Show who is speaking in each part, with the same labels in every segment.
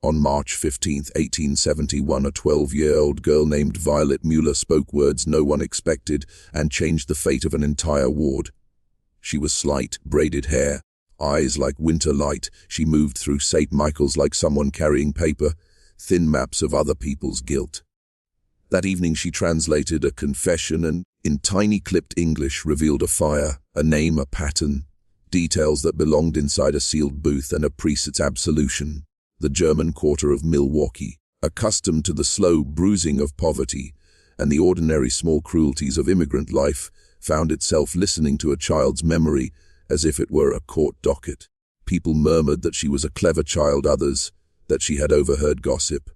Speaker 1: On March 15, 1871, a 12-year-old girl named Violet Mueller spoke words no one expected and changed the fate of an entire ward. She was slight, braided hair, eyes like winter light. She moved through St. Michael's like someone carrying paper, thin maps of other people's guilt. That evening she translated a confession and, in tiny clipped English, revealed a fire, a name, a pattern, details that belonged inside a sealed booth and a priest's absolution. The German quarter of Milwaukee, accustomed to the slow bruising of poverty and the ordinary small cruelties of immigrant life, found itself listening to a child's memory as if it were a court docket. People murmured that she was a clever child, others that she had overheard gossip.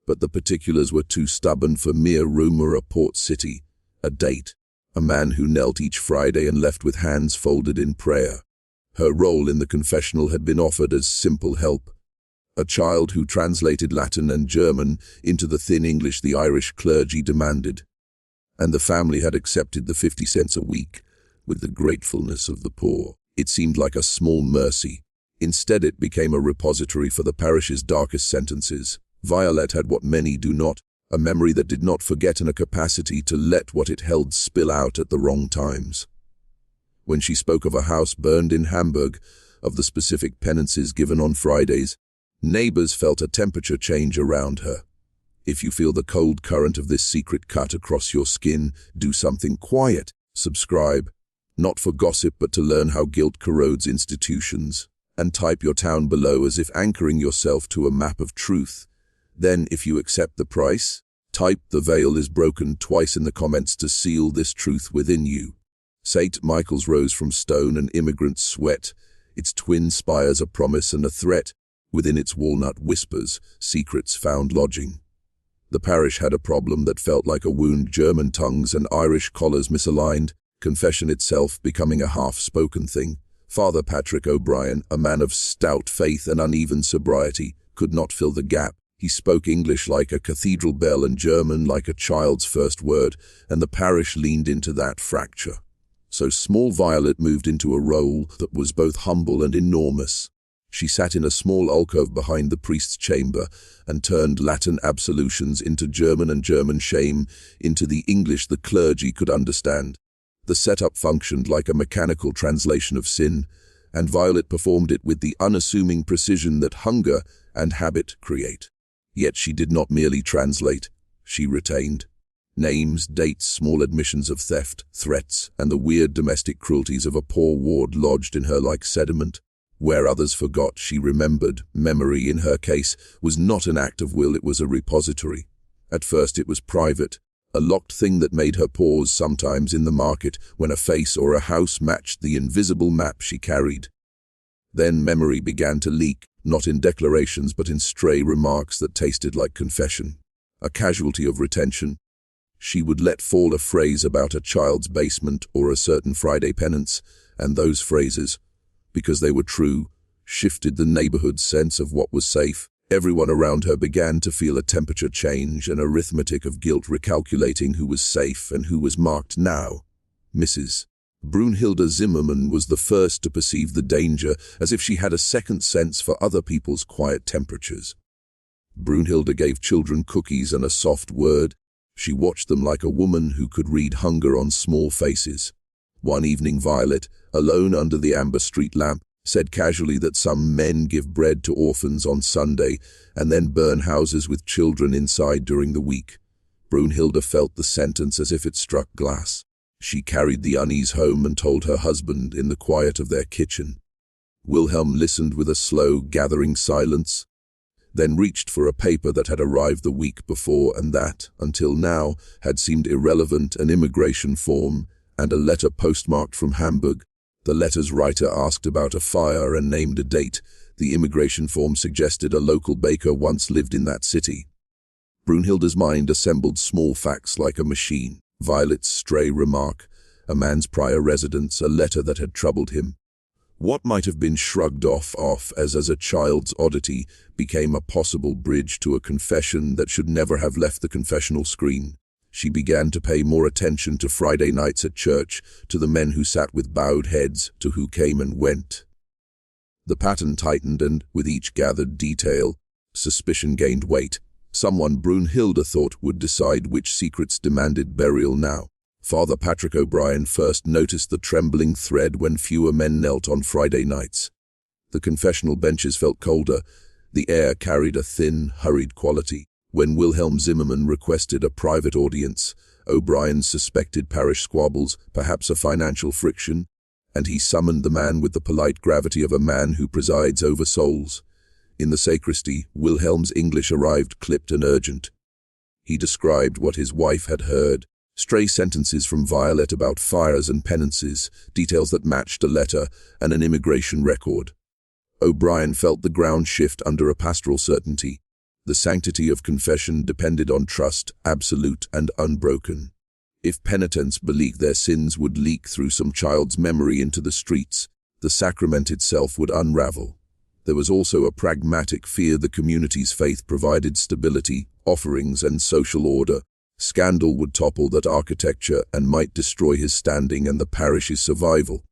Speaker 1: But the particulars were too stubborn for mere rumor. A port city, a date, a man who knelt each Friday and left with hands folded in prayer. Her role in the confessional had been offered as simple help. A child who translated Latin and German into the thin English the Irish clergy demanded. And the family had accepted the 50 cents a week with the gratefulness of the poor. It seemed like a small mercy. Instead, it became a repository for the parish's darkest sentences. Violet had what many do not, a memory that did not forget and a capacity to let what it held spill out at the wrong times. When she spoke of a house burned in Hamburg, of the specific penances given on Fridays, neighbors felt a temperature change around her. If you feel the cold current of this secret cut across your skin, do something quiet. Subscribe, not for gossip but to learn how guilt corrodes institutions. And type your town below as if anchoring yourself to a map of truth. Then, if you accept the price, type "the veil is broken" twice in the comments to seal this truth within you. St. Michael's rose from stone and immigrant sweat, its twin spires a promise and a threat. Within its walnut whispers, secrets found lodging. The parish had a problem that felt like a wound, German tongues and Irish collars misaligned, confession itself becoming a half-spoken thing. Father Patrick O'Brien, a man of stout faith and uneven sobriety, could not fill the gap. He spoke English like a cathedral bell and German like a child's first word, and the parish leaned into that fracture. So small Violet moved into a role that was both humble and enormous. She sat in a small alcove behind the priest's chamber and turned Latin absolutions into German and German shame into the English the clergy could understand. The setup functioned like a mechanical translation of sin, and Violet performed it with the unassuming precision that hunger and habit create. Yet she did not merely translate, she retained. Names, dates, small admissions of theft, threats, and the weird domestic cruelties of a poor ward lodged in her like sediment. Where others forgot, she remembered. Memory, in her case, was not an act of will, it was a repository. At first it was private, a locked thing that made her pause sometimes in the market when a face or a house matched the invisible map she carried. Then memory began to leak, not in declarations but in stray remarks that tasted like confession. A casualty of retention. She would let fall a phrase about a child's basement or a certain Friday penance, and those phrases, because they were true, shifted the neighborhood's sense of what was safe. Everyone around her began to feel a temperature change, an arithmetic of guilt recalculating who was safe and who was marked now. Mrs. Brunhilde Zimmermann was the first to perceive the danger, as if she had a second sense for other people's quiet temperatures. Brunhilde gave children cookies and a soft word. She watched them like a woman who could read hunger on small faces. One evening Violet, alone under the amber street lamp, said casually that some men give bread to orphans on Sunday and then burn houses with children inside during the week. Brunhilde felt the sentence as if it struck glass. She carried the unease home and told her husband in the quiet of their kitchen. Wilhelm listened with a slow, gathering silence, then reached for a paper that had arrived the week before and that, until now, had seemed irrelevant, an immigration form and a letter postmarked from Hamburg. The letter's writer asked about a fire and named a date. The immigration form suggested a local baker once lived in that city. Brunhilde's mind assembled small facts like a machine. Violet's stray remark, a man's prior residence, a letter that had troubled him. What might have been shrugged off as a child's oddity became a possible bridge to a confession that should never have left the confessional screen. She began to pay more attention to Friday nights at church, to the men who sat with bowed heads, to who came and went. The pattern tightened, and, with each gathered detail, Suspicion gained weight. Someone Brunhilde thought would decide which secrets demanded burial now. Father Patrick O'Brien first noticed the trembling thread when fewer men knelt on Friday nights. The confessional benches felt colder. The air carried a thin, hurried quality. When Wilhelm Zimmermann requested a private audience, O'Brien suspected parish squabbles, perhaps a financial friction, and he summoned the man with the polite gravity of a man who presides over souls. In the sacristy, Wilhelm's English arrived clipped and urgent. He described what his wife had heard, stray sentences from Violet about fires and penances, details that matched a letter and an immigration record. O'Brien felt the ground shift under a pastoral certainty. The sanctity of confession depended on trust, absolute and unbroken. If penitents believed their sins would leak through some child's memory into the streets, the sacrament itself would unravel. There was also a pragmatic fear the community's faith provided stability, offerings and social order. Scandal would topple that architecture and might destroy his standing and the parish's survival.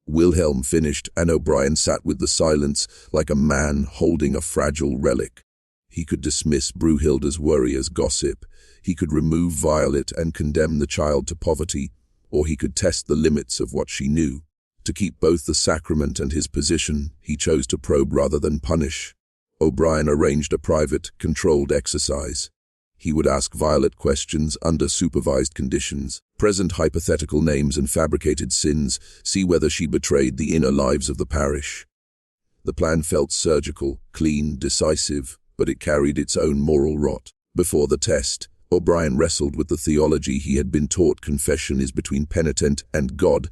Speaker 1: Wilhelm finished, and O'Brien sat with the silence like a man holding a fragile relic. He could dismiss Brunhilde's worry as gossip. He could remove Violet and condemn the child to poverty, or he could test the limits of what she knew. To keep both the sacrament and his position, he chose to probe rather than punish. O'Brien arranged a private, controlled exercise. He would ask Violet questions under supervised conditions, present hypothetical names and fabricated sins, see whether she betrayed the inner lives of the parish. The plan felt surgical, clean, decisive, but it carried its own moral rot. Before the test, O'Brien wrestled with the theology he had been taught. Confession is between penitent and God,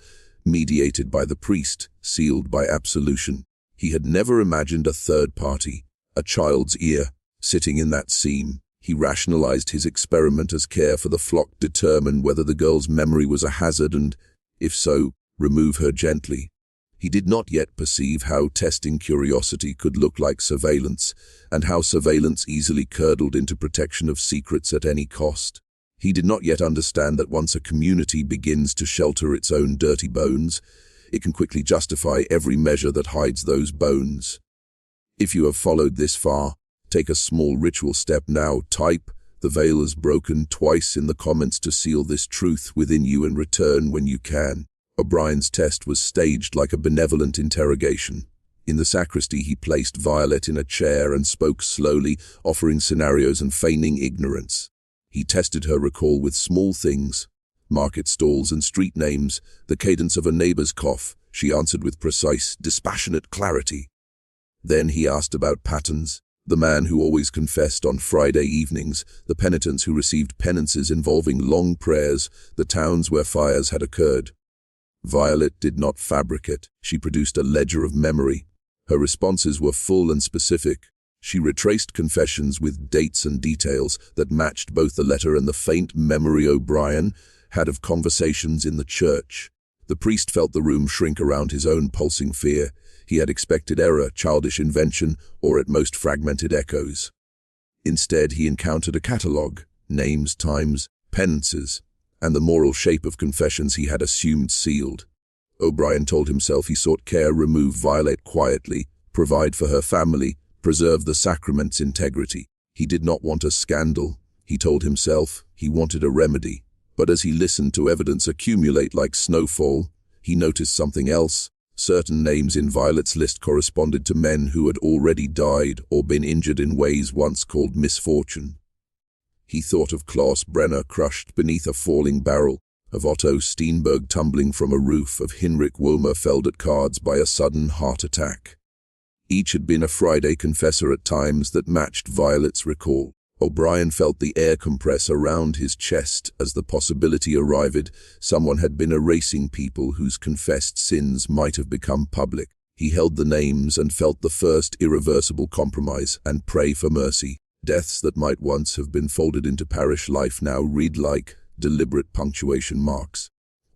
Speaker 1: mediated by the priest, sealed by absolution. He had never imagined a third party, a child's ear, sitting in that seam. He rationalized his experiment as care for the flock determined whether the girl's memory was a hazard and, if so, remove her gently. He did not yet perceive how testing curiosity could look like surveillance, and how surveillance easily curdled into protection of secrets at any cost. He did not yet understand that once a community begins to shelter its own dirty bones, it can quickly justify every measure that hides those bones. If you have followed this far, take a small ritual step now. Type, "The veil is broken," twice in the comments to seal this truth within you and return when you can. O'Brien's test was staged like a benevolent interrogation. In the sacristy, he placed Violet in a chair and spoke slowly, offering scenarios and feigning ignorance. He tested her recall with small things, market stalls and street names, the cadence of a neighbor's cough. She answered with precise, dispassionate clarity. Then he asked about patterns. The man who always confessed on Friday evenings, the penitents who received penances involving long prayers, the towns where fires had occurred. Violet did not fabricate. She produced a ledger of memory. Her responses were full and specific. She retraced confessions with dates and details that matched both the letter and the faint memory O'Brien had of conversations in the church. The priest felt the room shrink around his own pulsing fear. He had expected error, childish invention, or at most fragmented echoes. Instead, he encountered a catalogue, names, times, penances, and the moral shape of confessions he had assumed sealed. O'Brien told himself he sought care, remove Violet quietly, provide for her family, preserve the sacrament's integrity. He did not want a scandal, he told himself. He wanted a remedy. But as he listened to evidence accumulate like snowfall, he noticed something else. Certain names in Violet's list corresponded to men who had already died or been injured in ways once called misfortune. He thought of Klaus Brenner crushed beneath a falling barrel, of Otto Steenberg tumbling from a roof, of Hinrich Wöhmer felled at cards by a sudden heart attack. Each had been a Friday confessor at times that matched Violet's recall. O'Brien felt the air compress around his chest as the possibility arrived someone had been erasing people whose confessed sins might have become public. He held the names and felt the first irreversible compromise and pray for mercy. Deaths that might once have been folded into parish life now read like deliberate punctuation marks.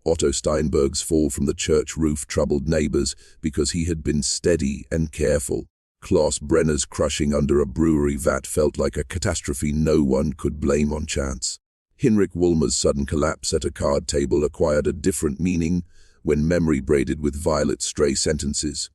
Speaker 1: Otto Steinberg's fall from the church roof troubled neighbors because he had been steady and careful. Klaus Brenner's crushing under a brewery vat felt like a catastrophe no one could blame on chance. Hinrich Wöhmer's sudden collapse at a card table acquired a different meaning when memory braided with Violet's stray sentences.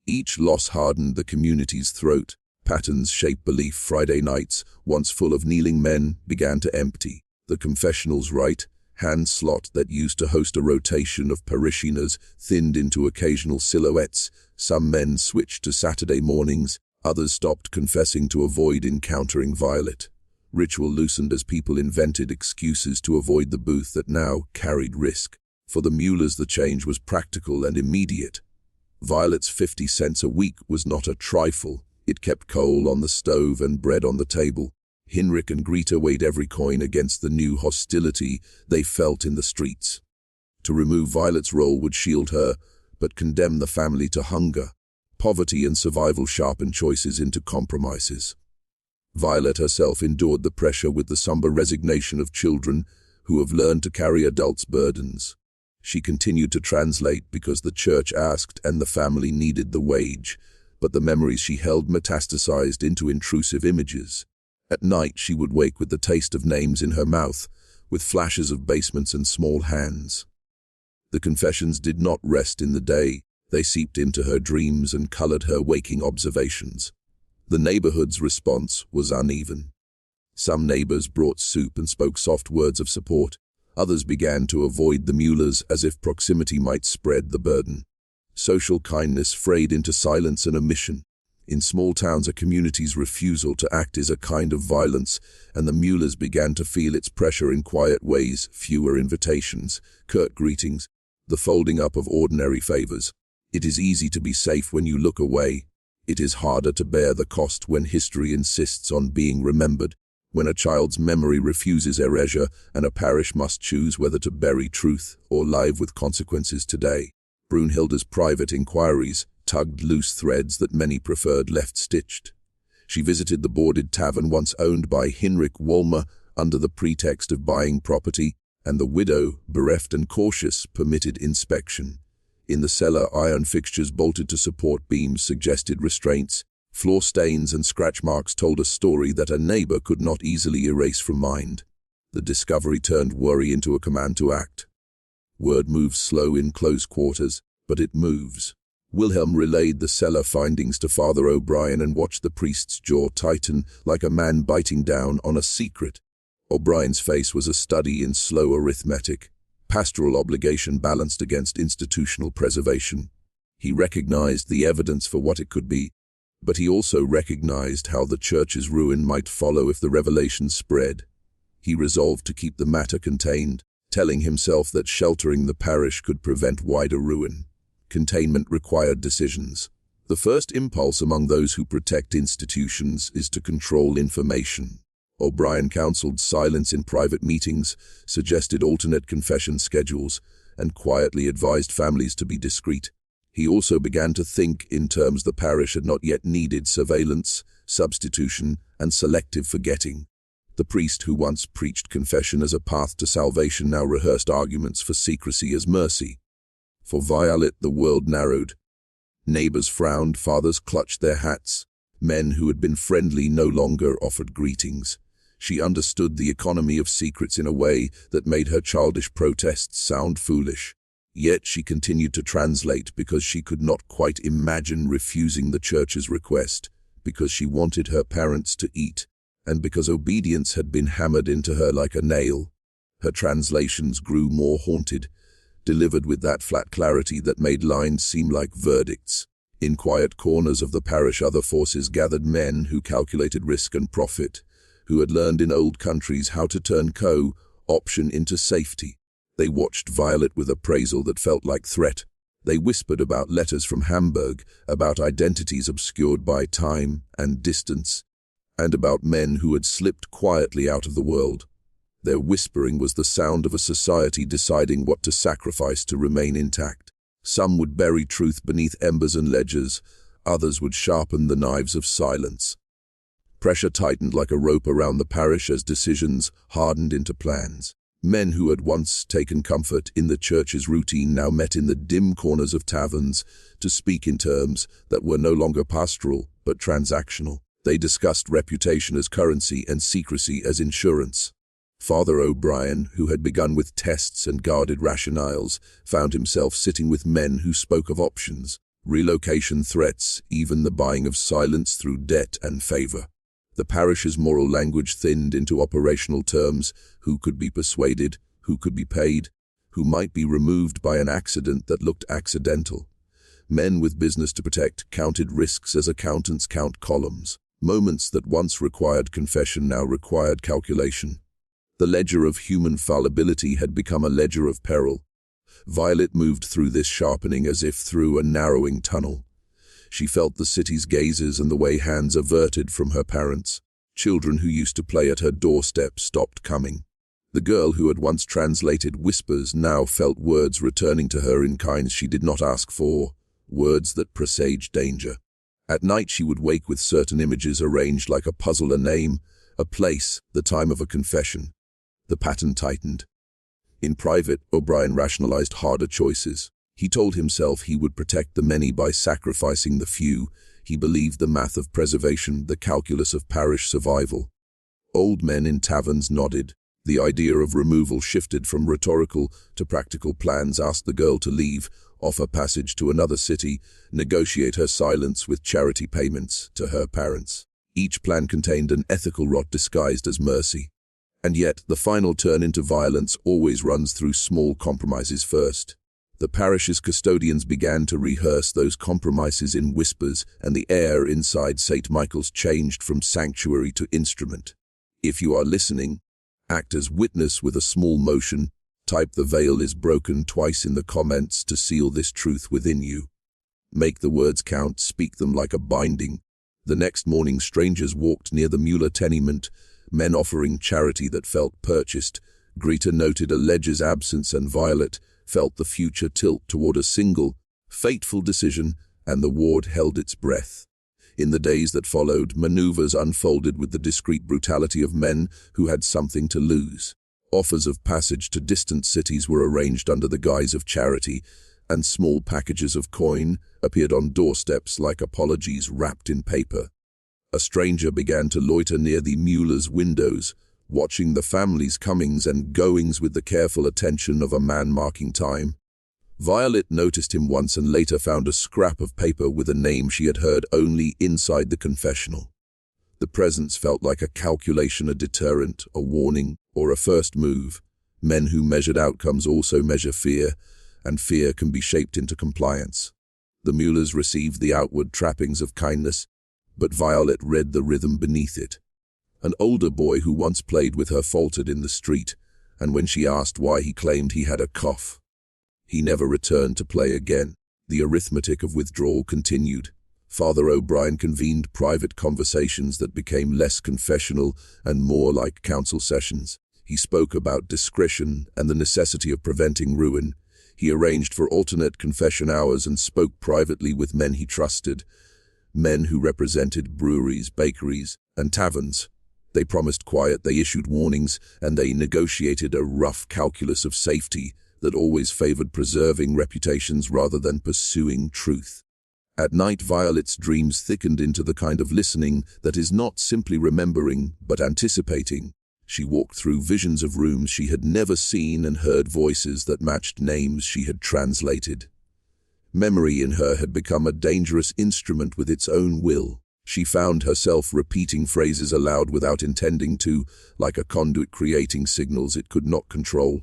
Speaker 1: Each loss hardened the community's throat. Patterns shape belief. Friday nights, once full of kneeling men, began to empty. The confessional's right hand slot that used to host a rotation of parishioners thinned into occasional silhouettes. Some men switched to Saturday mornings, others stopped confessing to avoid encountering Violet. Ritual loosened as people invented excuses to avoid the booth that now carried risk. For the Muellers, the change was practical and immediate. Violet's 50 cents a week was not a trifle. It kept coal on the stove and bread on the table. Hinrich and Greta weighed every coin against the new hostility they felt in the streets. To remove Violet's role would shield her, but condemn the family to hunger. Poverty and survival sharpened choices into compromises. Violet herself endured the pressure with the somber resignation of children who have learned to carry adults' burdens. She continued to translate because the church asked and the family needed the wage, but the memories she held metastasized into intrusive images. At night she would wake with the taste of names in her mouth, with flashes of basements and small hands. The confessions did not rest in the day. They seeped into her dreams and colored her waking observations. The neighborhood's response was uneven. Some neighbors brought soup and spoke soft words of support. Others began to avoid the Muellers as if proximity might spread the burden. Social kindness frayed into silence and omission. In small towns, a community's refusal to act is a kind of violence, and the Muellers began to feel its pressure in quiet ways: fewer invitations, curt greetings, the folding up of ordinary favors. It is easy to be safe when you look away. It is harder to bear the cost when history insists on being remembered, when a child's memory refuses erasure and a parish must choose whether to bury truth or live with consequences today. Brunhilde's private inquiries tugged loose threads that many preferred left stitched. She visited the boarded tavern once owned by Hinrich Wollmer under the pretext of buying property, and the widow, bereft and cautious, permitted inspection. In the cellar, iron fixtures bolted to support beams suggested restraints. Floor stains and scratch marks told a story that a neighbor could not easily erase from mind. The discovery turned worry into a command to act. Word moves slow in close quarters, but it moves. Wilhelm relayed the cellar findings to Father O'Brien and watched the priest's jaw tighten like a man biting down on a secret. O'Brien's face was a study in slow arithmetic, pastoral obligation balanced against institutional preservation. He recognized the evidence for what it could be, but he also recognized how the church's ruin might follow if the revelation spread. He resolved to keep the matter contained, telling himself that sheltering the parish could prevent wider ruin. Containment required decisions. The first impulse among those who protect institutions is to control information. O'Brien counseled silence in private meetings, suggested alternate confession schedules, and quietly advised families to be discreet. He also began to think in terms the parish had not yet needed: surveillance, substitution, and selective forgetting. The priest who once preached confession as a path to salvation now rehearsed arguments for secrecy as mercy. For Violet, the world narrowed. Neighbors frowned, fathers clutched their hats. Men who had been friendly no longer offered greetings. She understood the economy of secrets in a way that made her childish protests sound foolish. Yet she continued to translate because she could not quite imagine refusing the church's request, because she wanted her parents to eat, and because obedience had been hammered into her like a nail. Her translations grew more haunted, delivered with that flat clarity that made lines seem like verdicts. In quiet corners of the parish, other forces gathered: men who calculated risk and profit, who had learned in old countries how to turn co-option into safety. They watched Violet with appraisal that felt like threat. They whispered about letters from Hamburg, about identities obscured by time and distance, and about men who had slipped quietly out of the world. Their whispering was the sound of a society deciding what to sacrifice to remain intact. Some would bury truth beneath embers and ledgers, others would sharpen the knives of silence. Pressure tightened like a rope around the parish as decisions hardened into plans. Men who had once taken comfort in the church's routine now met in the dim corners of taverns to speak in terms that were no longer pastoral but transactional. They discussed reputation as currency and secrecy as insurance. Father O'Brien, who had begun with tests and guarded rationales, found himself sitting with men who spoke of options. Relocation threats, even the buying of silence through debt and favor. The parish's moral language thinned into operational terms: who could be persuaded, who could be paid, who might be removed by an accident that looked accidental. Men with business to protect counted risks as accountants count columns. Moments that once required confession now required calculation. The ledger of human fallibility had become a ledger of peril. Violet moved through this sharpening as if through a narrowing tunnel. She felt the city's gazes and the way hands averted from her parents. Children who used to play at her doorstep stopped coming. The girl who had once translated whispers now felt words returning to her in kinds she did not ask for, words that presaged danger. At night she would wake with certain images arranged like a puzzle: a name, a place, the time of a confession. The pattern tightened. In private, O'Brien rationalized harder choices. He told himself he would protect the many by sacrificing the few. He believed the math of preservation, the calculus of parish survival. Old men in taverns nodded. The idea of removal shifted from rhetorical to practical plans: ask the girl to leave, offer passage to another city, negotiate her silence with charity payments to her parents. Each plan contained an ethical rot disguised as mercy. And yet, the final turn into violence always runs through small compromises first. The parish's custodians began to rehearse those compromises in whispers, and the air inside St. Michael's changed from sanctuary to instrument. If you are listening, act as witness with a small motion. Type "the veil is broken" twice in the comments to seal this truth within you. Make the words count, speak them like a binding. The next morning, strangers walked near the Mueller tenement, men offering charity that felt purchased. Greta noted a ledger's absence, and Violet felt the future tilt toward a single, fateful decision, and the ward held its breath. In the days that followed, maneuvers unfolded with the discreet brutality of men who had something to lose. Offers of passage to distant cities were arranged under the guise of charity, and small packages of coin appeared on doorsteps like apologies wrapped in paper. A stranger began to loiter near the Mueller's windows, watching the family's comings and goings with the careful attention of a man marking time. Violet noticed him once and later found a scrap of paper with a name she had heard only inside the confessional. The presence felt like a calculation, a deterrent, a warning, or a first move. Men who measured outcomes also measure fear, and fear can be shaped into compliance. The Muellers received the outward trappings of kindness, but Violet read the rhythm beneath it. An older boy who once played with her faltered in the street, and when she asked why, he claimed he had a cough. He never returned to play again. The arithmetic of withdrawal continued. Father O'Brien convened private conversations that became less confessional and more like council sessions. He spoke about discretion and the necessity of preventing ruin. He arranged for alternate confession hours and spoke privately with men he trusted, men who represented breweries, bakeries, and taverns. They promised quiet, they issued warnings, and they negotiated a rough calculus of safety that always favored preserving reputations rather than pursuing truth. At night, Violet's dreams thickened into the kind of listening that is not simply remembering, but anticipating. She walked through visions of rooms she had never seen and heard voices that matched names she had translated. Memory in her had become a dangerous instrument with its own will. She found herself repeating phrases aloud without intending to, like a conduit creating signals it could not control.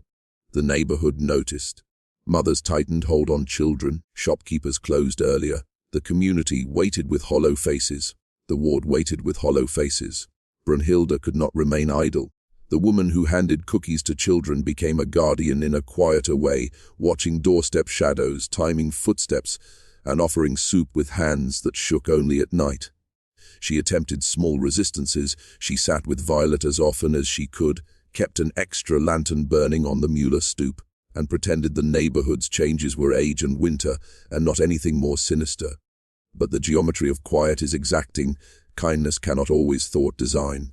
Speaker 1: The neighborhood noticed. Mothers tightened hold on children. Shopkeepers closed earlier. The community waited with hollow faces. The ward waited with hollow faces. Brunhilde could not remain idle. The woman who handed cookies to children became a guardian in a quieter way, watching doorstep shadows, timing footsteps, and offering soup with hands that shook only at night. She attempted small resistances. She sat with Violet as often as she could, kept an extra lantern burning on the Mueller stoop, and pretended the neighborhood's changes were age and winter, and not anything more sinister. But the geometry of quiet is exacting. Kindness cannot always thwart design.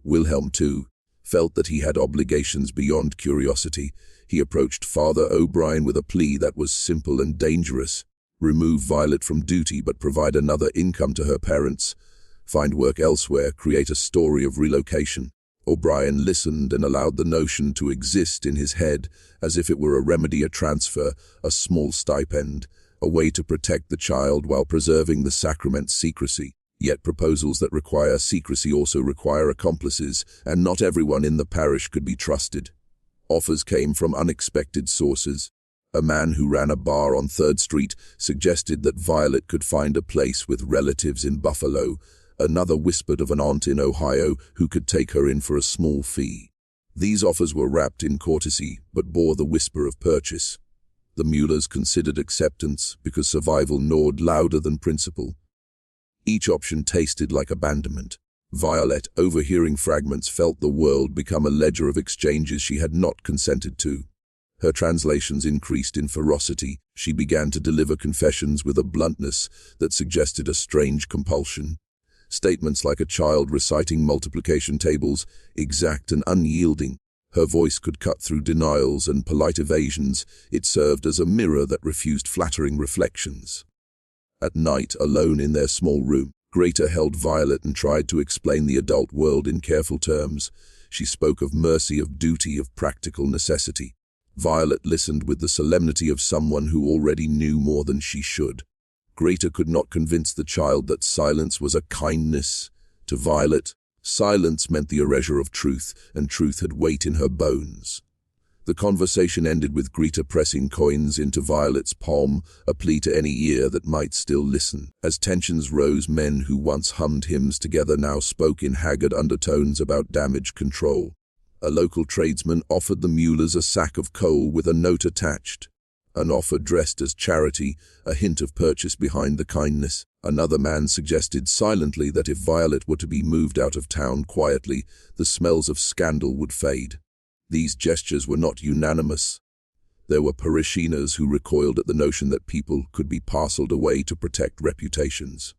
Speaker 1: Wilhelm, too, felt that he had obligations beyond curiosity. He approached Father O'Brien with a plea that was simple and dangerous. Remove Violet from duty, but provide another income to her parents. Find work elsewhere, create a story of relocation. O'Brien listened and allowed the notion to exist in his head as if it were a remedy, a transfer, a small stipend, a way to protect the child while preserving the sacrament's secrecy. Yet proposals that require secrecy also require accomplices, and not everyone in the parish could be trusted. Offers came from unexpected sources. A man who ran a bar on 3rd Street suggested that Violet could find a place with relatives in Buffalo. Another whispered of an aunt in Ohio who could take her in for a small fee. These offers were wrapped in courtesy, but bore the whisper of purchase. The Muellers considered acceptance because survival gnawed louder than principle. Each option tasted like abandonment. Violet, overhearing fragments, felt the world become a ledger of exchanges she had not consented to. Her translations increased in ferocity. She began to deliver confessions with a bluntness that suggested a strange compulsion. Statements like a child reciting multiplication tables, exact and unyielding. Her voice could cut through denials and polite evasions. It served as a mirror that refused flattering reflections. At night, alone in their small room, Greta held Violet and tried to explain the adult world in careful terms. She spoke of mercy, of duty, of practical necessity. Violet listened with the solemnity of someone who already knew more than she should. Greta could not convince the child that silence was a kindness. To Violet, silence meant the erasure of truth, and truth had weight in her bones. The conversation ended with Greta pressing coins into Violet's palm, a plea to any ear that might still listen. As tensions rose, men who once hummed hymns together now spoke in haggard undertones about damage control. A local tradesman offered the Muellers a sack of coal with a note attached. An offer dressed as charity, a hint of purchase behind the kindness. Another man suggested silently that if Violet were to be moved out of town quietly, the smells of scandal would fade. These gestures were not unanimous. There were parishioners who recoiled at the notion that people could be parceled away to protect reputations.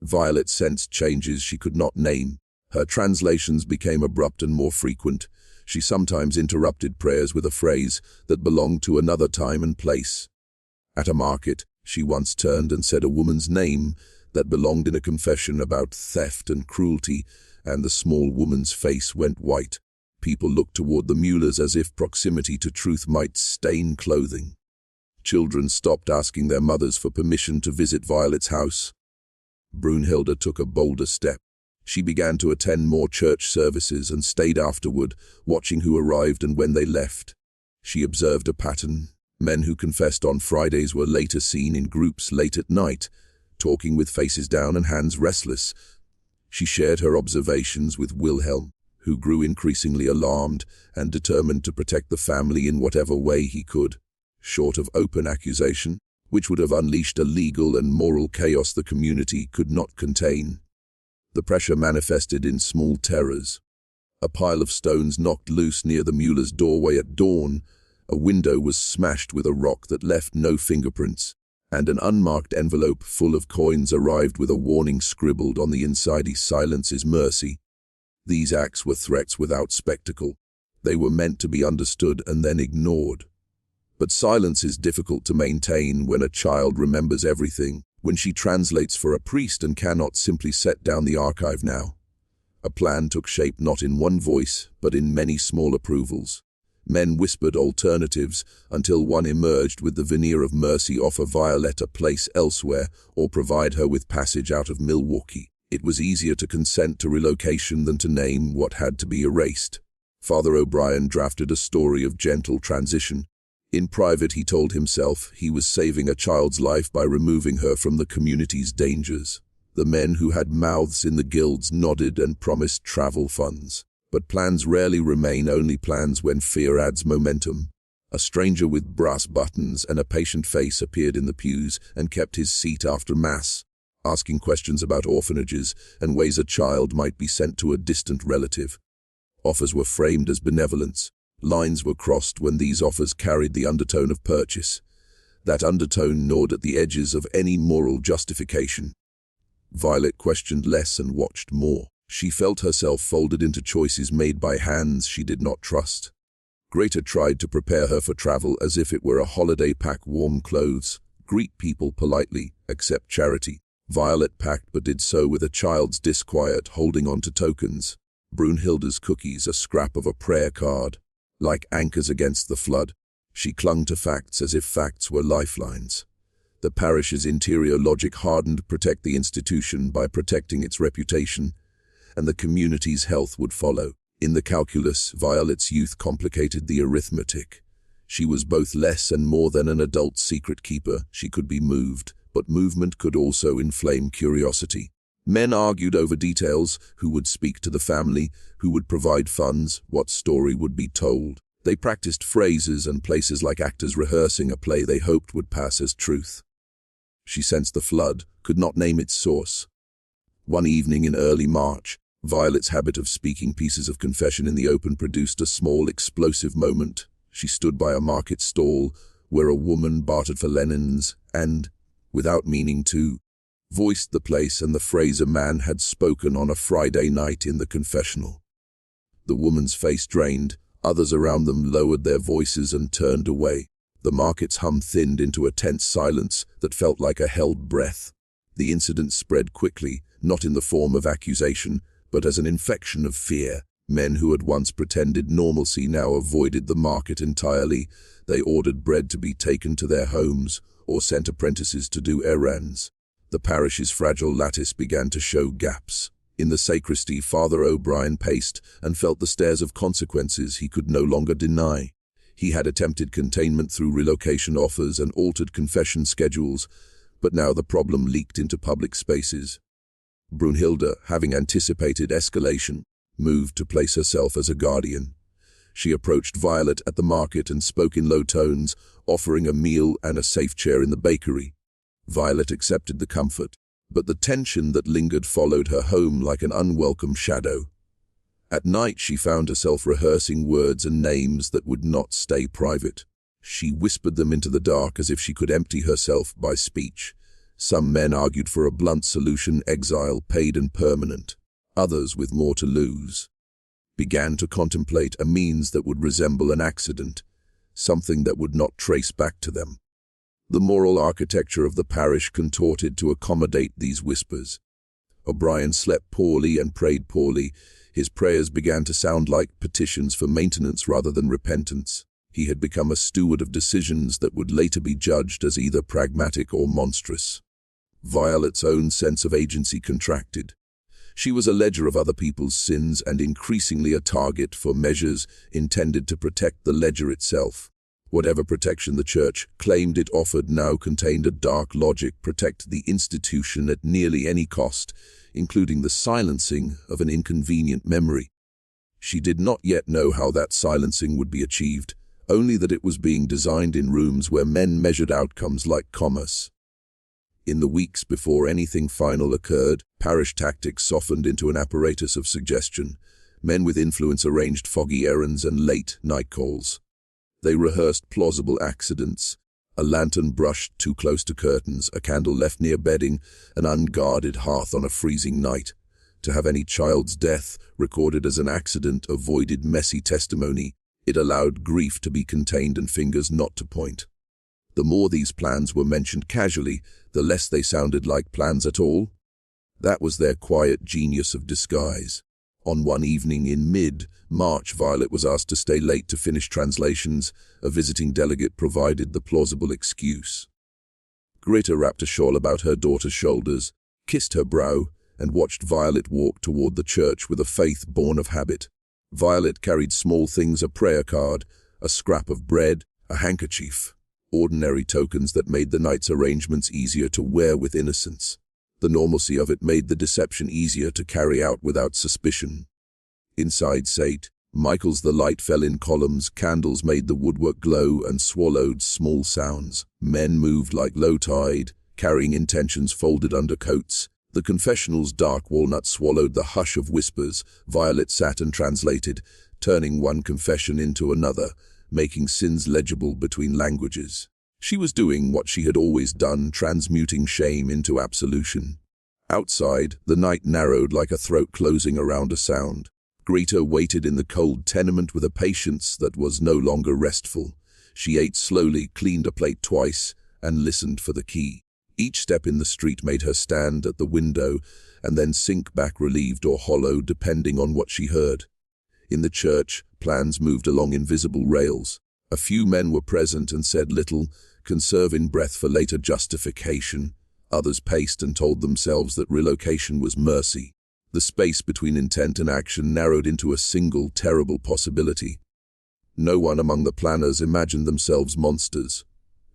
Speaker 1: Violet sensed changes she could not name. Her translations became abrupt and more frequent. She sometimes interrupted prayers with a phrase that belonged to another time and place. At a market, she once turned and said a woman's name that belonged in a confession about theft and cruelty, and the small woman's face went white. People looked toward the Muellers as if proximity to truth might stain clothing. Children stopped asking their mothers for permission to visit Violet's house. Brunhilde took a bolder step. She began to attend more church services and stayed afterward, watching who arrived and when they left. She observed a pattern. Men who confessed on Fridays were later seen in groups late at night, talking with faces down and hands restless. She shared her observations with Wilhelm, who grew increasingly alarmed and determined to protect the family in whatever way he could. Short of open accusation, which would have unleashed a legal and moral chaos the community could not contain. The pressure manifested in small terrors. A pile of stones knocked loose near the Mueller's doorway at dawn, a window was smashed with a rock that left no fingerprints, and an unmarked envelope full of coins arrived with a warning scribbled on the inside: "Silence is mercy." These acts were threats without spectacle. They were meant to be understood and then ignored. But silence is difficult to maintain when a child remembers everything, when she translates for a priest and cannot simply set down the archive now. A plan took shape not in one voice, but in many small approvals. Men whispered alternatives until one emerged with the veneer of mercy: offer Violet a place elsewhere or provide her with passage out of Milwaukee. It was easier to consent to relocation than to name what had to be erased. Father O'Brien drafted a story of gentle transition. In private, he told himself he was saving a child's life by removing her from the community's dangers. The men who had mouths in the guilds nodded and promised travel funds. But plans rarely remain only plans when fear adds momentum. A stranger with brass buttons and a patient face appeared in the pews and kept his seat after Mass, asking questions about orphanages and ways a child might be sent to a distant relative. Offers were framed as benevolence. Lines were crossed when these offers carried the undertone of purchase. That undertone gnawed at the edges of any moral justification. Violet questioned less and watched more. She felt herself folded into choices made by hands she did not trust. Greta tried to prepare her for travel as if it were a holiday: pack warm clothes, greet people politely, accept charity. Violet packed but did so with a child's disquiet, holding on to tokens. Brunhilde's cookies, a scrap of a prayer card. Like anchors against the flood, she clung to facts as if facts were lifelines. The parish's interior logic hardened: protect the institution by protecting its reputation, and the community's health would follow. In the calculus, Violet's youth complicated the arithmetic. She was both less and more than an adult secret keeper. She could be moved, but movement could also inflame curiosity. Men argued over details: who would speak to the family, who would provide funds, what story would be told. They practiced phrases and places like actors rehearsing a play they hoped would pass as truth. She sensed the flood, could not name its source. One evening in early March, Violet's habit of speaking pieces of confession in the open produced a small explosive moment. She stood by a market stall where a woman bartered for linens and, without meaning to, voiced the place and the phrase a man had spoken on a Friday night in the confessional. The woman's face drained, others around them lowered their voices and turned away. The market's hum thinned into a tense silence that felt like a held breath. The incident spread quickly, not in the form of accusation, but as an infection of fear. Men who had once pretended normalcy now avoided the market entirely. They ordered bread to be taken to their homes, or sent apprentices to do errands. The parish's fragile lattice began to show gaps. In the sacristy, Father O'Brien paced and felt the stares of consequences he could no longer deny. He had attempted containment through relocation offers and altered confession schedules, but now the problem leaked into public spaces. Brunhilde, having anticipated escalation, moved to place herself as a guardian. She approached Violet at the market and spoke in low tones, offering a meal and a safe chair in the bakery. Violet accepted the comfort, but the tension that lingered followed her home like an unwelcome shadow. At night she found herself rehearsing words and names that would not stay private. She whispered them into the dark as if she could empty herself by speech. Some men argued for a blunt solution: exile, paid and permanent. Others, with more to lose, began to contemplate a means that would resemble an accident, something that would not trace back to them. The moral architecture of the parish contorted to accommodate these whispers. O'Brien slept poorly and prayed poorly. His prayers began to sound like petitions for maintenance rather than repentance. He had become a steward of decisions that would later be judged as either pragmatic or monstrous. Violet's own sense of agency contracted. She was a ledger of other people's sins and increasingly a target for measures intended to protect the ledger itself. Whatever protection the church claimed it offered now contained a dark logic: protect the institution at nearly any cost, including the silencing of an inconvenient memory. She did not yet know how that silencing would be achieved, only that it was being designed in rooms where men measured outcomes like commerce. In the weeks before anything final occurred, parish tactics softened into an apparatus of suggestion. Men with influence arranged foggy errands and late night calls. They rehearsed plausible accidents: a lantern brushed too close to curtains, a candle left near bedding, an unguarded hearth on a freezing night. To have any child's death recorded as an accident avoided messy testimony. It allowed grief to be contained and fingers not to point. The more these plans were mentioned casually, the less they sounded like plans at all. That was their quiet genius of disguise. On one evening in mid-March, Violet was asked to stay late to finish translations. A visiting delegate provided the plausible excuse. Greta wrapped a shawl about her daughter's shoulders, kissed her brow, and watched Violet walk toward the church with a faith born of habit. Violet carried small things: a prayer card, a scrap of bread, a handkerchief. Ordinary tokens that made the night's arrangements easier to wear with innocence. The normalcy of it made the deception easier to carry out without suspicion. Inside St. Michael's the light fell in columns, candles made the woodwork glow and swallowed small sounds. Men moved like low tide, carrying intentions folded under coats. The confessional's dark walnut swallowed the hush of whispers. Violet sat and translated, turning one confession into another, making sins legible between languages. She was doing what she had always done, transmuting shame into absolution. Outside, the night narrowed like a throat closing around a sound. Greta waited in the cold tenement with a patience that was no longer restful. She ate slowly, cleaned a plate twice, and listened for the key. Each step in the street made her stand at the window and then sink back relieved or hollow, depending on what she heard. In the church, plans moved along invisible rails. A few men were present and said little, conserving breath for later justification. Others paced and told themselves that relocation was mercy. The space between intent and action narrowed into a single terrible possibility. No one among the planners imagined themselves monsters.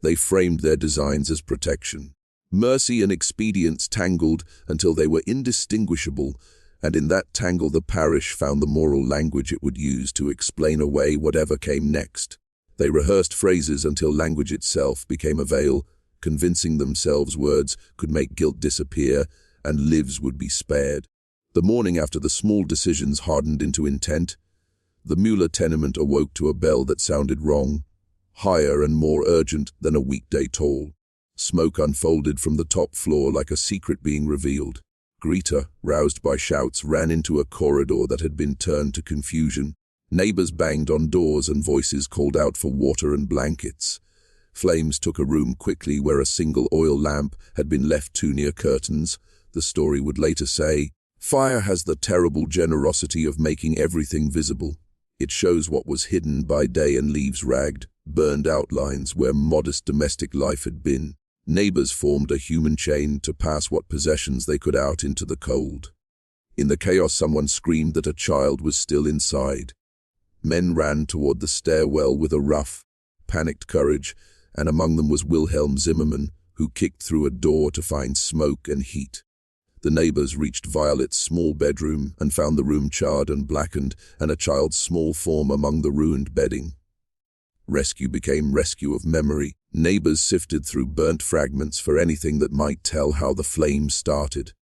Speaker 1: They framed their designs as protection. Mercy and expedience tangled until they were indistinguishable, and in that tangle the parish found the moral language it would use to explain away whatever came next. They rehearsed phrases until language itself became a veil, convincing themselves words could make guilt disappear and lives would be spared. The morning after the small decisions hardened into intent, the Mueller tenement awoke to a bell that sounded wrong, higher and more urgent than a weekday toll. Smoke unfolded from the top floor like a secret being revealed. Greta, roused by shouts, ran into a corridor that had been turned to confusion. Neighbors banged on doors and voices called out for water and blankets. Flames took a room quickly where a single oil lamp had been left too near curtains. The story would later say, "Fire has the terrible generosity of making everything visible. It shows what was hidden by day and leaves ragged, burned outlines where modest domestic life had been." Neighbors formed a human chain to pass what possessions they could out into the cold. In the chaos, someone screamed that a child was still inside. Men ran toward the stairwell with a rough, panicked courage, and among them was Wilhelm Zimmermann, who kicked through a door to find smoke and heat. The neighbors reached Violet's small bedroom and found the room charred and blackened, and a child's small form among the ruined bedding. Rescue became rescue of memory. Neighbors sifted through burnt fragments for anything that might tell how the flames started.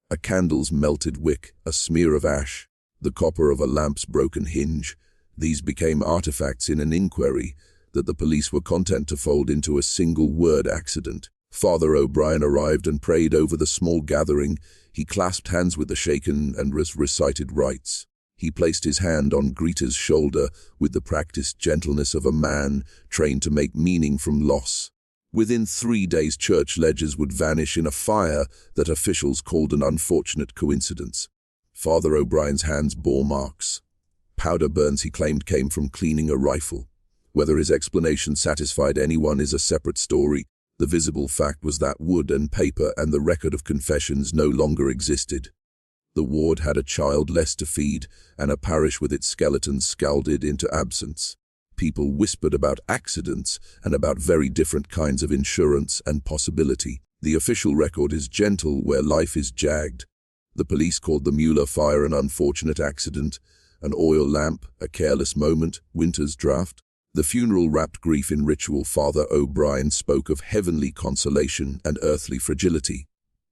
Speaker 1: A candle's melted wick, a smear of ash, the copper of a lamp's broken hinge. These became artifacts in an inquiry that the police were content to fold into a single word: accident. Father O'Brien arrived and prayed over the small gathering. He clasped hands with the shaken and recited rites. He placed his hand on Greta's shoulder with the practiced gentleness of a man trained to make meaning from loss. Within 3 days, church ledgers would vanish in a fire that officials called an unfortunate coincidence. Father O'Brien's hands bore marks. Powder burns, he claimed, came from cleaning a rifle. Whether his explanation satisfied anyone is a separate story. The visible fact was that wood and paper and the record of confessions no longer existed. The ward had a child less to feed, and a parish with its skeletons scalded into absence. People whispered about accidents and about very different kinds of insurance and possibility. The official record is gentle where life is jagged. The police called the Mueller fire an unfortunate accident, an oil lamp, a careless moment, winter's draft. The funeral wrapped grief in ritual. Father O'Brien spoke of heavenly consolation and earthly fragility.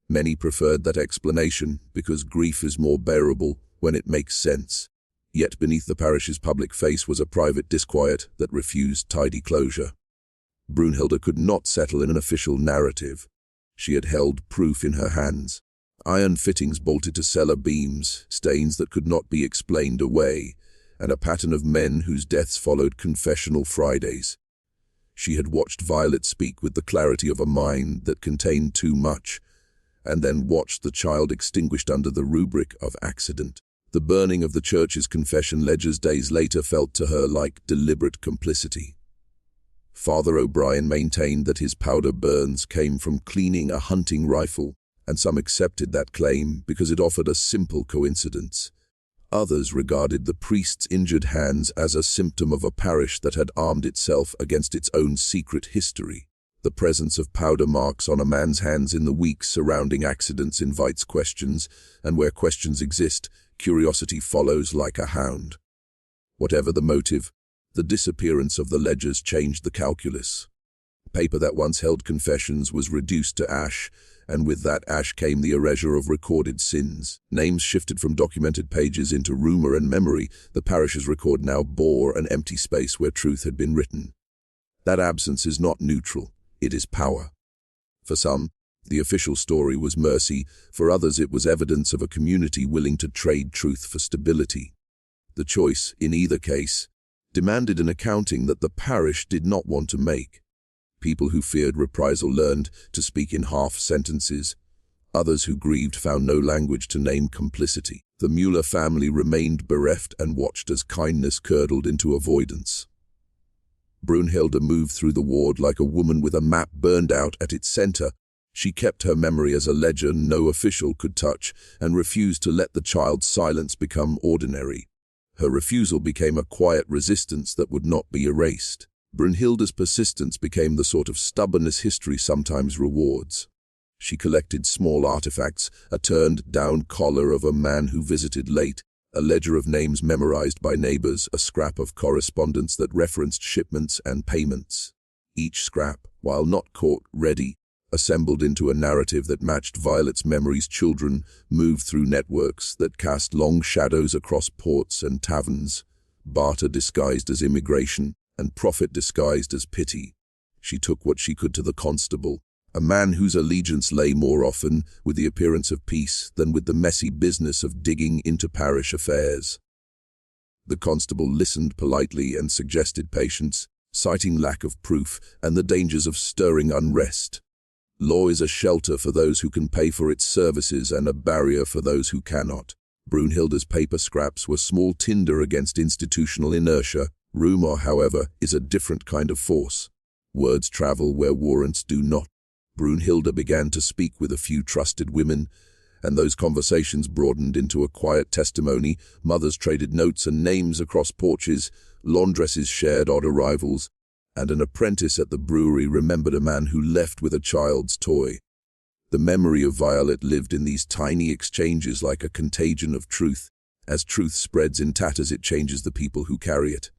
Speaker 1: Many preferred that explanation because grief is more bearable when it makes sense. Yet beneath the parish's public face was a private disquiet that refused tidy closure. Brunhilde could not settle in an official narrative. She had held proof in her hands. Iron fittings bolted to cellar beams, stains that could not be explained away, and a pattern of men whose deaths followed confessional Fridays. She had watched Violet speak with the clarity of a mind that contained too much, and then watched the child extinguished under the rubric of accident. The burning of the church's confession ledgers days later felt to her like deliberate complicity. Father O'Brien maintained that his powder burns came from cleaning a hunting rifle, and some accepted that claim because it offered a simple coincidence. Others regarded the priest's injured hands as a symptom of a parish that had armed itself against its own secret history. The presence of powder marks on a man's hands in the weeks surrounding accidents invites questions, and where questions exist, curiosity follows like a hound. Whatever the motive, the disappearance of the ledgers changed the calculus. Paper that once held confessions was reduced to ash, and with that ash came the erasure of recorded sins. Names shifted from documented pages into rumor and memory. The parish's record now bore an empty space where truth had been written. That absence is not neutral. It is power. For some, the official story was mercy. For others, it was evidence of a community willing to trade truth for stability. The choice, in either case, demanded an accounting that the parish did not want to make. People who feared reprisal learned to speak in half sentences. Others who grieved found no language to name complicity. The Mueller family remained bereft and watched as kindness curdled into avoidance. Brunhilde moved through the ward like a woman with a map burned out at its center. She kept her memory as a ledger no official could touch and refused to let the child's silence become ordinary. Her refusal became a quiet resistance that would not be erased. Brunhilde's persistence became the sort of stubbornness history sometimes rewards. She collected small artifacts, a turned-down collar of a man who visited late, a ledger of names memorized by neighbors, a scrap of correspondence that referenced shipments and payments. Each scrap, while not court-ready, assembled into a narrative that matched Violet's memories. Children moved through networks that cast long shadows across ports and taverns, barter disguised as immigration, and profit disguised as pity. She took what she could to the constable, a man whose allegiance lay more often with the appearance of peace than with the messy business of digging into parish affairs. The constable listened politely and suggested patience, citing lack of proof and the dangers of stirring unrest. Law is a shelter for those who can pay for its services and a barrier for those who cannot. Brunhilde's paper scraps were small tinder against institutional inertia. Rumor, however, is a different kind of force. Words travel where warrants do not. Brunhilde began to speak with a few trusted women, and those conversations broadened into a quiet testimony. Mothers traded notes and names across porches, laundresses shared odd arrivals, and an apprentice at the brewery remembered a man who left with a child's toy. The memory of Violet lived in these tiny exchanges like a contagion of truth. As truth spreads in tatters, it changes the people who carry it.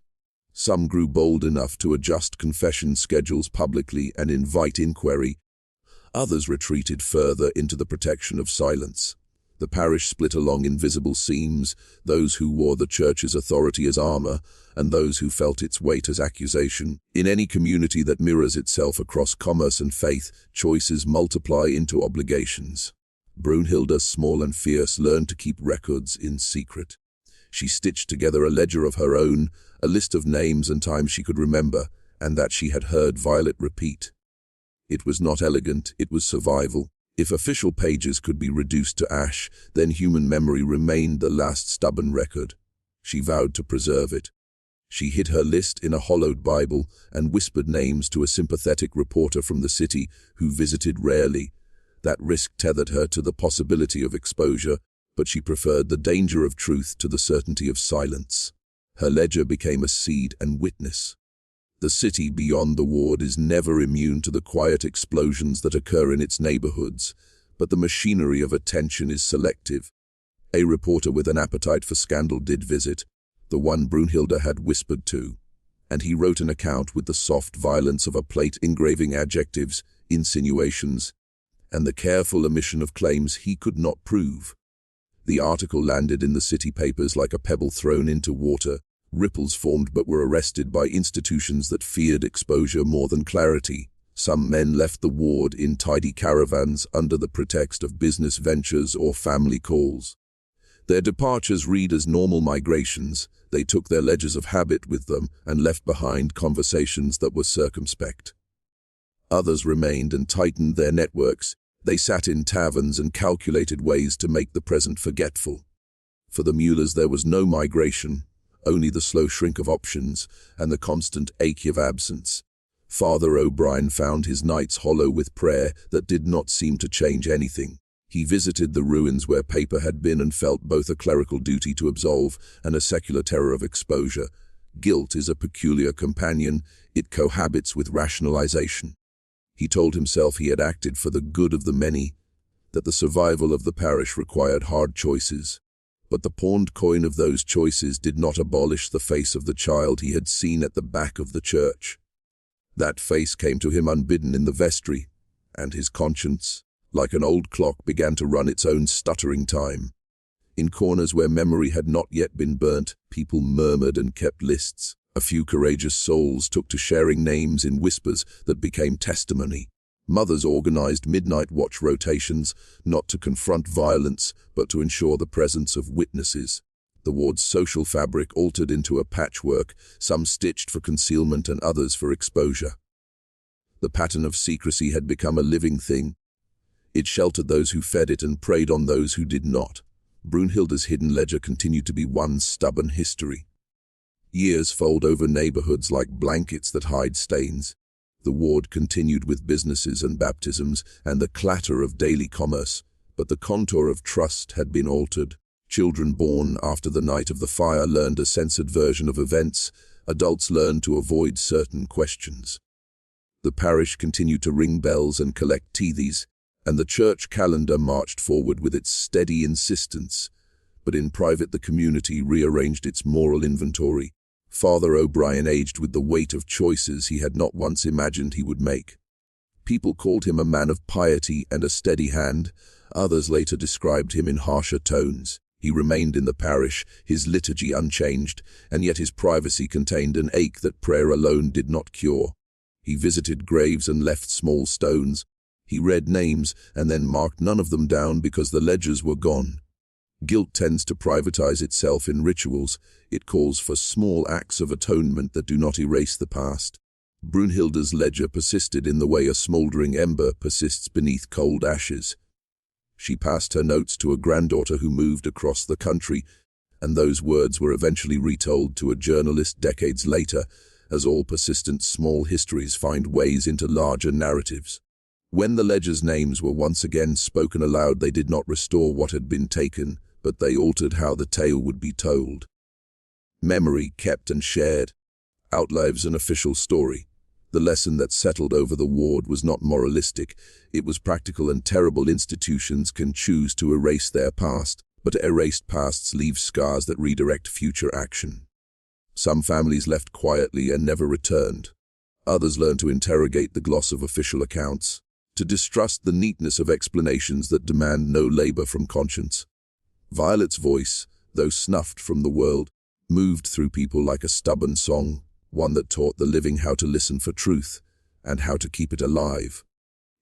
Speaker 1: Some grew bold enough to adjust confession schedules publicly and invite inquiry. Others retreated further into the protection of silence. The parish split along invisible seams, those who wore the church's authority as armor, and those who felt its weight as accusation. In any community that mirrors itself across commerce and faith, choices multiply into obligations. Brunhilde, small and fierce, learned to keep records in secret. She stitched together a ledger of her own, a list of names and times she could remember, and that she had heard Violet repeat. It was not elegant, it was survival. If official pages could be reduced to ash, then human memory remained the last stubborn record. She vowed to preserve it. She hid her list in a hollowed Bible and whispered names to a sympathetic reporter from the city who visited rarely. That risk tethered her to the possibility of exposure, but she preferred the danger of truth to the certainty of silence. Her ledger became a seed and witness. The city beyond the ward is never immune to the quiet explosions that occur in its neighborhoods, but the machinery of attention is selective. A reporter with an appetite for scandal did visit, the one Brunhilde had whispered to, and he wrote an account with the soft violence of a plate engraving adjectives, insinuations, and the careful omission of claims he could not prove. The article landed in the city papers like a pebble thrown into water. Ripples formed but were arrested by institutions that feared exposure more than clarity. Some men left the ward in tidy caravans under the pretext of business ventures or family calls. Their departures read as normal migrations. They took their ledgers of habit with them and left behind conversations that were circumspect. Others remained and tightened their networks. They sat in taverns and calculated ways to make the present forgetful. For the Muellers there was no migration, only the slow shrink of options and the constant ache of absence. Father O'Brien found his nights hollow with prayer that did not seem to change anything. He visited the ruins where paper had been and felt both a clerical duty to absolve and a secular terror of exposure. Guilt is a peculiar companion. It cohabits with rationalization. He told himself he had acted for the good of the many, that the survival of the parish required hard choices. But the pawned coin of those choices did not abolish the face of the child he had seen at the back of the church. That face came to him unbidden in the vestry, and his conscience, like an old clock, began to run its own stuttering time. In corners where memory had not yet been burnt, people murmured and kept lists. A few courageous souls took to sharing names in whispers that became testimony. Mothers organized midnight watch rotations, not to confront violence, but to ensure the presence of witnesses. The ward's social fabric altered into a patchwork, some stitched for concealment and others for exposure. The pattern of secrecy had become a living thing. It sheltered those who fed it and preyed on those who did not. Brunhilde's hidden ledger continued to be one stubborn history. Years fold over neighborhoods like blankets that hide stains. The ward continued with businesses and baptisms and the clatter of daily commerce, but the contour of trust had been altered. Children born after the night of the fire learned a censored version of events. Adults learned to avoid certain questions. The parish continued to ring bells and collect tithes, and the church calendar marched forward with its steady insistence. But in private, the community rearranged its moral inventory. Father O'Brien aged with the weight of choices he had not once imagined he would make. People called him a man of piety and a steady hand. Others later described him in harsher tones. He remained in the parish, his liturgy unchanged, and yet his privacy contained an ache that prayer alone did not cure. He visited graves and left small stones. He read names and then marked none of them down because the ledgers were gone. Guilt tends to privatize itself in rituals. It calls for small acts of atonement that do not erase the past. Brunhilde's ledger persisted in the way a smoldering ember persists beneath cold ashes. She passed her notes to a granddaughter who moved across the country, and those words were eventually retold to a journalist decades later, as all persistent small histories find ways into larger narratives. When the ledger's names were once again spoken aloud, they did not restore what had been taken, but they altered how the tale would be told. Memory, kept and shared, outlives an official story. The lesson that settled over the ward was not moralistic, it was practical, and terrible institutions can choose to erase their past, but erased pasts leave scars that redirect future action. Some families left quietly and never returned. Others learned to interrogate the gloss of official accounts, to distrust the neatness of explanations that demand no labor from conscience. Violet's voice, though snuffed from the world, moved through people like a stubborn song, one that taught the living how to listen for truth and how to keep it alive.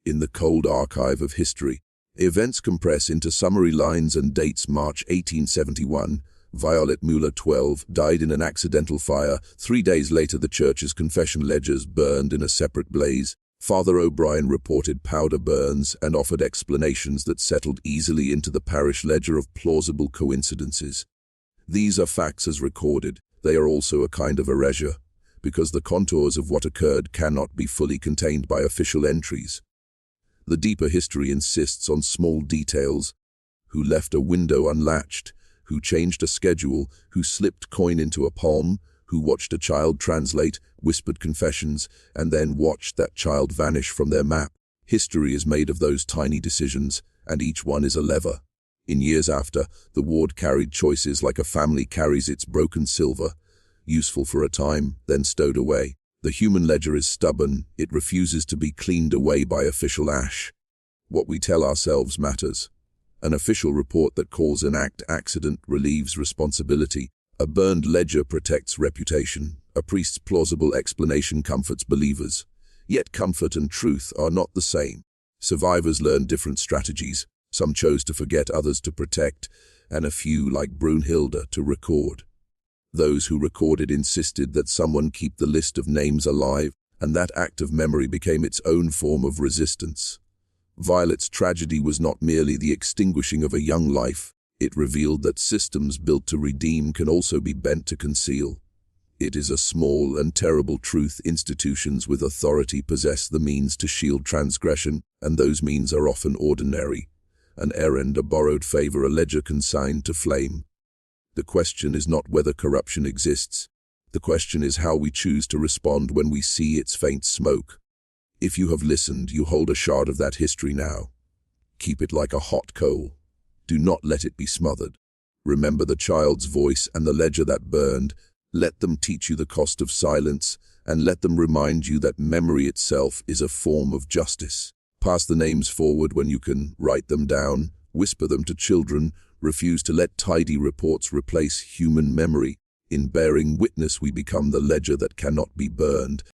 Speaker 1: In the cold archive of history, events compress into summary lines and dates. March 1871, Violet Mueller, 12, died in an accidental fire. 3 days later, the church's confession ledgers burned in a separate blaze. Father O'Brien reported powder burns and offered explanations that settled easily into the parish ledger of plausible coincidences. These are facts as recorded. They are also a kind of erasure, because the contours of what occurred cannot be fully contained by official entries. The deeper history insists on small details: who left a window unlatched, who changed a schedule, who slipped coin into a palm, who watched a child translate, whispered confessions, and then watched that child vanish from their map. History is made of those tiny decisions, and each one is a lever. In years after, the ward carried choices like a family carries its broken silver, useful for a time, then stowed away. The human ledger is stubborn. It refuses to be cleaned away by official ash. What we tell ourselves matters. An official report that calls an act accident relieves responsibility. A burned ledger protects reputation. A priest's plausible explanation comforts believers. Yet comfort and truth are not the same. Survivors learn different strategies. Some chose to forget, others to protect, and a few, like Brunhilde, to record. Those who recorded insisted that someone keep the list of names alive, and that act of memory became its own form of resistance. Violet's tragedy was not merely the extinguishing of a young life. It revealed that systems built to redeem can also be bent to conceal. It is a small and terrible truth: institutions with authority possess the means to shield transgression, and those means are often ordinary. An errand, a borrowed favor, a ledger consigned to flame. The question is not whether corruption exists. The question is how we choose to respond when we see its faint smoke. If you have listened, you hold a shard of that history now. Keep it like a hot coal. Do not let it be smothered. Remember the child's voice and the ledger that burned. Let them teach you the cost of silence, and let them remind you that memory itself is a form of justice. Pass the names forward when you can. Write them down. Whisper them to children. Refuse to let tidy reports replace human memory. In bearing witness, we become the ledger that cannot be burned.